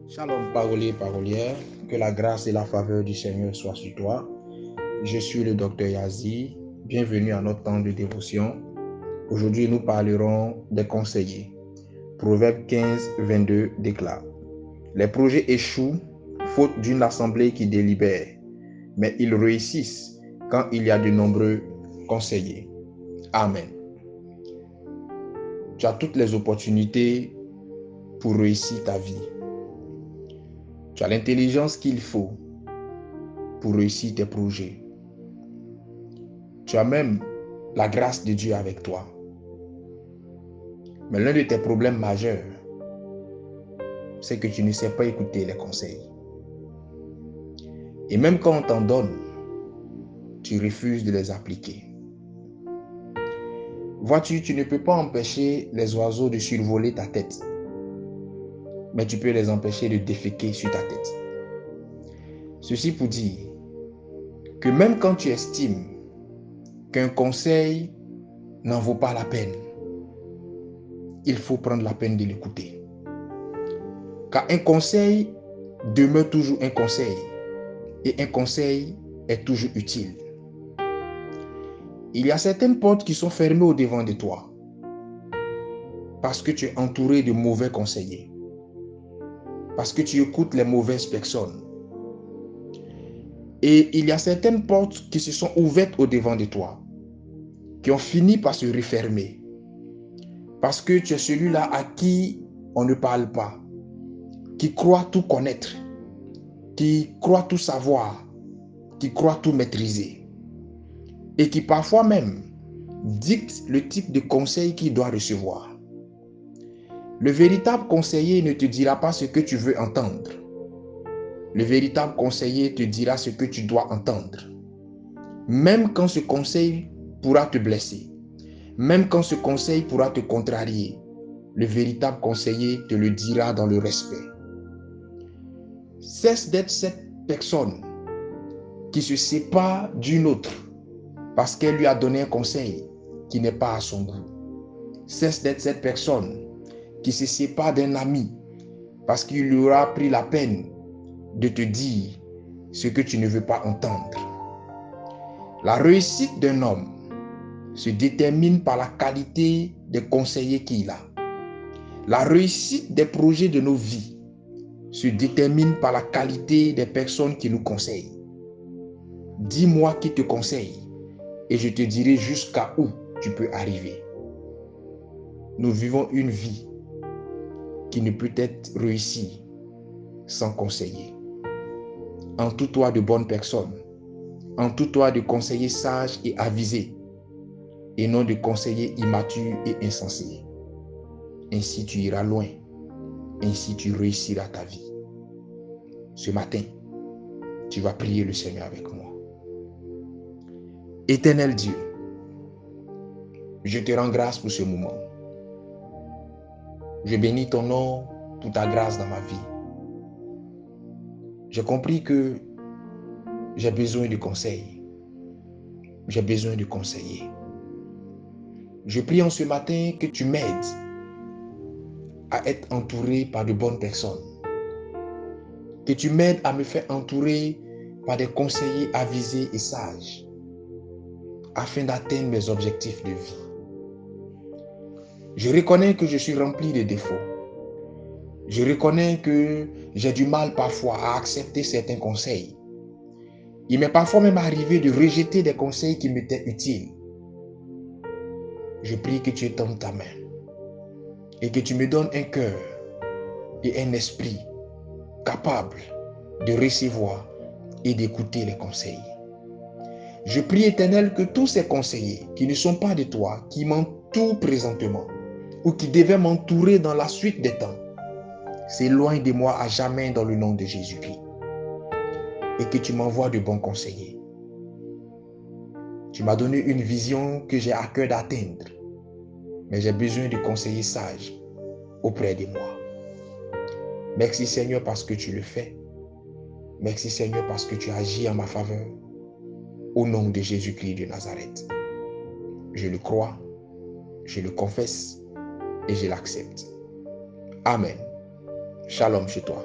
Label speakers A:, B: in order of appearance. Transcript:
A: Shalom parolier, parolière, que la grâce et la faveur du Seigneur soient sur toi. Je suis le docteur Yazi, bienvenue à notre temps de dévotion. Aujourd'hui, nous parlerons des conseillers. Proverbe 15, 22 déclare: les projets échouent faute d'une assemblée qui délibère, mais ils réussissent quand il y a de nombreux conseillers. Amen. Tu as toutes les opportunités pour réussir ta vie. Tu as l'intelligence qu'il faut pour réussir tes projets. Tu as même la grâce de Dieu avec toi. Mais l'un de tes problèmes majeurs, c'est que tu ne sais pas écouter les conseils. Et même quand on t'en donne, tu refuses de les appliquer. Vois-tu, tu ne peux pas empêcher les oiseaux de survoler ta tête, mais tu peux les empêcher de déféquer sur ta tête. Ceci pour dire que même quand tu estimes qu'un conseil n'en vaut pas la peine, il faut prendre la peine de l'écouter. Car un conseil demeure toujours un conseil, et un conseil est toujours utile. Il y a certaines portes qui sont fermées au devant de toi parce que tu es entouré de mauvais conseillers, parce que tu écoutes les mauvaises personnes. Et il y a certaines portes qui se sont ouvertes au devant de toi, qui ont fini par se refermer, parce que tu es celui-là à qui on ne parle pas, qui croit tout connaître, qui croit tout savoir, qui croit tout maîtriser, et qui parfois même dicte le type de conseil qu'il doit recevoir. Le véritable conseiller ne te dira pas ce que tu veux entendre. Le véritable conseiller te dira ce que tu dois entendre. Même quand ce conseil pourra te blesser, même quand ce conseil pourra te contrarier, le véritable conseiller te le dira dans le respect. Cesse d'être cette personne qui se sépare d'une autre parce qu'elle lui a donné un conseil qui n'est pas à son goût. Cesse d'être cette personne qui se sépare d'un ami parce qu'il lui aura pris la peine de te dire ce que tu ne veux pas entendre. La réussite d'un homme se détermine par la qualité des conseillers qu'il a. La réussite des projets de nos vies se détermine par la qualité des personnes qui nous conseillent. Dis-moi qui te conseille et je te dirai jusqu'à où tu peux arriver. Nous vivons une vie qui ne peut être réussie sans conseiller. Entoure-toi de bonnes personnes. Entoure-toi de conseillers sages et avisés et non de conseillers immatures et insensés. Ainsi tu iras loin. Ainsi tu réussiras ta vie. Ce matin, tu vas prier le Seigneur avec moi. Éternel Dieu, je te rends grâce pour ce moment. Je bénis ton nom pour ta grâce dans ma vie. J'ai compris que j'ai besoin de conseils. J'ai besoin de conseiller. Je prie en ce matin que tu m'aides à être entouré par de bonnes personnes. Que tu m'aides à me faire entourer par des conseillers avisés et sages afin d'atteindre mes objectifs de vie. Je reconnais que je suis rempli de défauts. Je reconnais que j'ai du mal parfois à accepter certains conseils. Il m'est parfois même arrivé de rejeter des conseils qui m'étaient utiles. Je prie que tu étendes ta main et que tu me donnes un cœur et un esprit capable de recevoir et d'écouter les conseils. Je prie, Éternel, que tous ces conseillers qui ne sont pas de toi, qui m'entourent présentement ou qui devaient m'entourer dans la suite des temps, s'éloignent de moi à jamais dans le nom de Jésus-Christ. Et que tu m'envoies de bons conseillers. Tu m'as donné une vision que j'ai à cœur d'atteindre, mais j'ai besoin de conseillers sages auprès de moi. Merci Seigneur parce que tu le fais. Merci Seigneur parce que tu agis en ma faveur. Au nom de Jésus-Christ de Nazareth. Je le crois, je le confesse et je l'accepte. Amen. Shalom chez toi.